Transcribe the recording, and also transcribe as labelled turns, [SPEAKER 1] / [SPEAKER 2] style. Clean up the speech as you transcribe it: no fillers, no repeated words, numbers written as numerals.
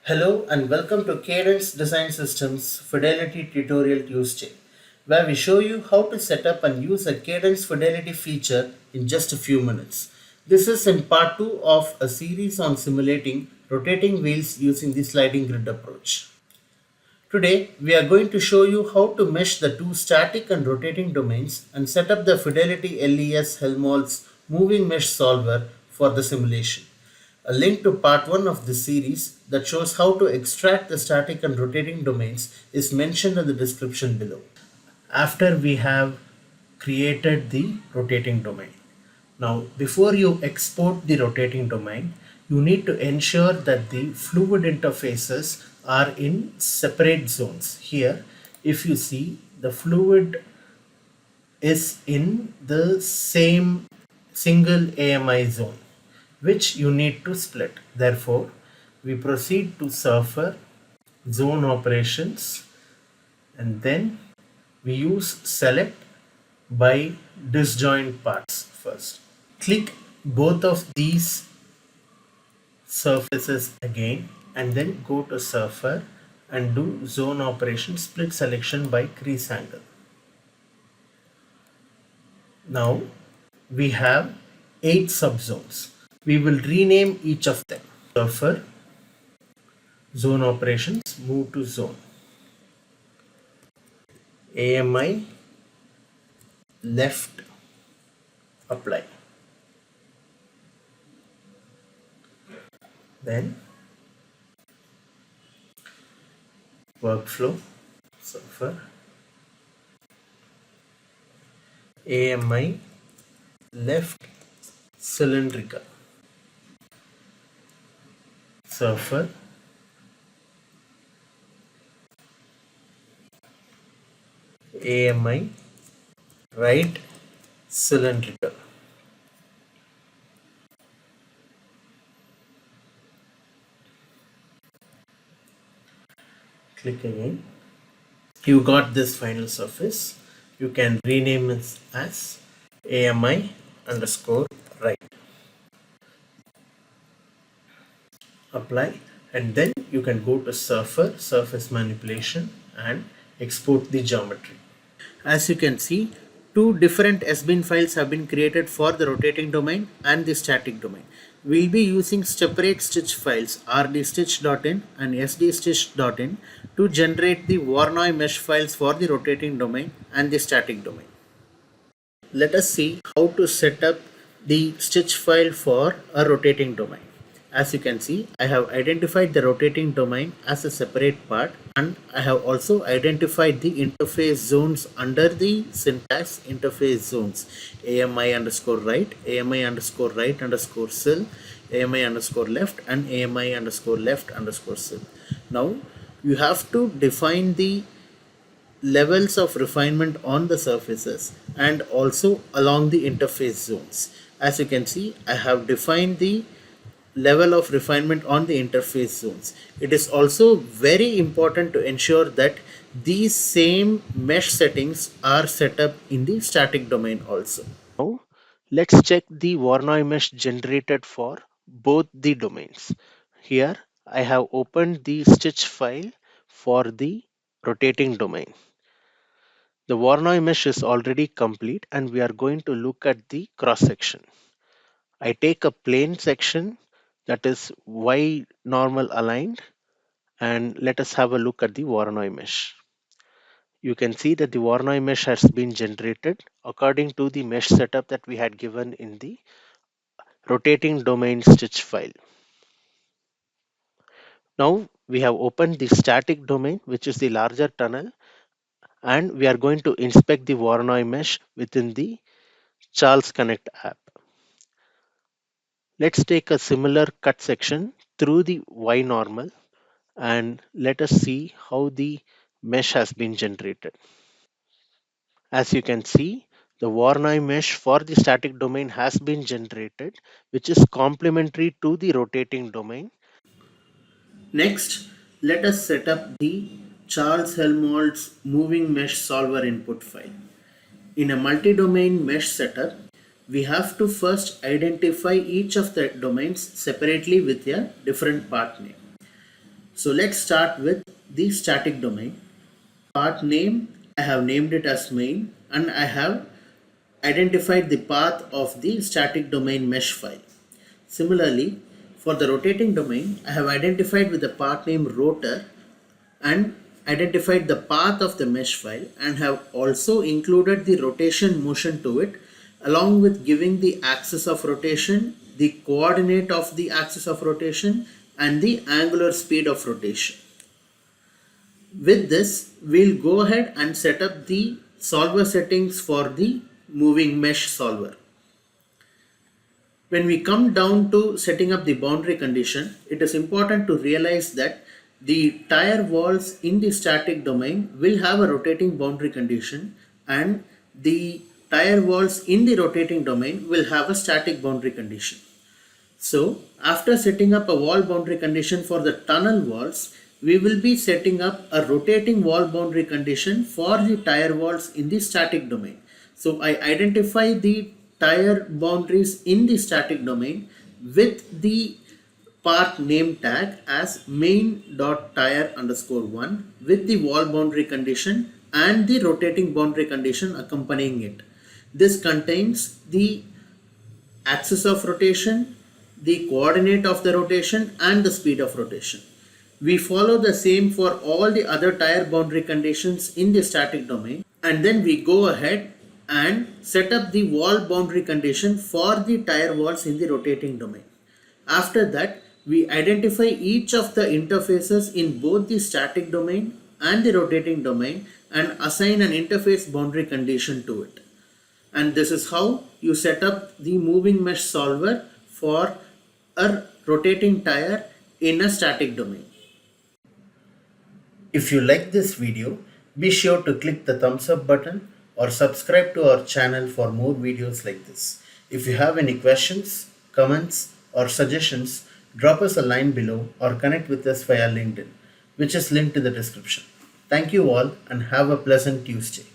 [SPEAKER 1] Hello and welcome to Cadence Design Systems Fidelity Tutorial Tuesday, where we show you how to set up and use a Cadence Fidelity feature in just a few minutes. This is in part 2 of a series on simulating rotating wheels using the sliding grid approach. Today, we are going to show you how to mesh the two static and rotating domains and set up the Fidelity LES Helmholtz moving mesh solver for the simulation. A link to part 1 of this series that shows how to extract the static and rotating domains is mentioned in the description below. After we have created the rotating domain. Now, before you export the rotating domain, you need to ensure that the fluid interfaces are in separate zones. Here, if you see, the fluid is in the same single AMI zone, which you need to split. Therefore, we proceed to surfer, zone operations, and then we use select by disjoint parts first. Click both of these surfaces again and then go to surfer and do zone operation split selection by crease angle. Now we have 8 subzones. We will rename each of them. Surfer, zone operations, move to zone. AMI, left, apply. Then workflow, surfer, AMI, left, cylindrical, surfer, AMI, right, cylindrical. Click again. You got this final surface. You can rename it as AMI underscore right. Apply, and then you can go to surfer, surface manipulation, and export the geometry. As you can see, two different SBIN files have been created for the rotating domain and the static domain. We'll be using separate stitch files rdstitch.in and sdstitch.in to generate the Voronoi mesh files for the rotating domain and the static domain. Let us see how to set up the stitch file for a rotating domain. As you can see, I have identified the rotating domain as a separate part, and I have also identified the interface zones under the syntax interface zones AMI underscore right, AMI underscore right underscore sil, AMI underscore left, and AMI underscore left underscore sil. Now you have to define the levels of refinement on the surfaces and also along the interface zones. As you can see, I have defined the level of refinement on the interface zones. It is also very important to ensure that these same mesh settings are set up in the static domain also. Now, let's check the Voronoi mesh generated for both the domains. Here, I have opened the stitch file for the rotating domain. The Voronoi mesh is already complete and we are going to look at the cross section. I take a plane section that is Y normal aligned, and let us have a look at the Voronoi mesh. You can see that the Voronoi mesh has been generated according to the mesh setup that we had given in the rotating domain stitch file. Now we have opened the static domain, which is the larger tunnel, and we are going to inspect the Voronoi mesh within the Charles Connect app. Let's take a similar cut section through the Y normal and let us see how the mesh has been generated. As you can see, the Voronoi mesh for the static domain has been generated, which is complementary to the rotating domain. Next, let us set up the Charles Helmholtz moving mesh solver input file. In a multi-domain mesh setup, we have to first identify each of the domains separately with a different part name. So let's start with the static domain. Part name, I have named it as main, and I have identified the path of the static domain mesh file. Similarly, for the rotating domain, I have identified with the path name rotor and identified the path of the mesh file, and have also included the rotation motion to it, along with giving the axis of rotation, the coordinate of the axis of rotation, and the angular speed of rotation. With this, we'll go ahead and set up the solver settings for the moving mesh solver. When we come down to setting up the boundary condition, it is important to realize that the tire walls in the static domain will have a rotating boundary condition, and the tire walls in the rotating domain will have a static boundary condition. So after setting up a wall boundary condition for the tunnel walls, we will be setting up a rotating wall boundary condition for the tire walls in the static domain. So I identify the tire boundaries in the static domain with the part name tag as main.tire_1 with the wall boundary condition and the rotating boundary condition accompanying it. This contains the axis of rotation, the coordinate of the rotation, and the speed of rotation. We follow the same for all the other tire boundary conditions in the static domain, and then we go ahead and set up the wall boundary condition for the tire walls in the rotating domain. After that, we identify each of the interfaces in both the static domain and the rotating domain and assign an interface boundary condition to it. And this is how you set up the moving mesh solver for a rotating tire in a static domain. If you like this video, be sure to click the thumbs up button or subscribe to our channel for more videos like this. If you have any questions, comments, or suggestions, drop us a line below or connect with us via LinkedIn, which is linked in the description. Thank you all and have a pleasant Tuesday.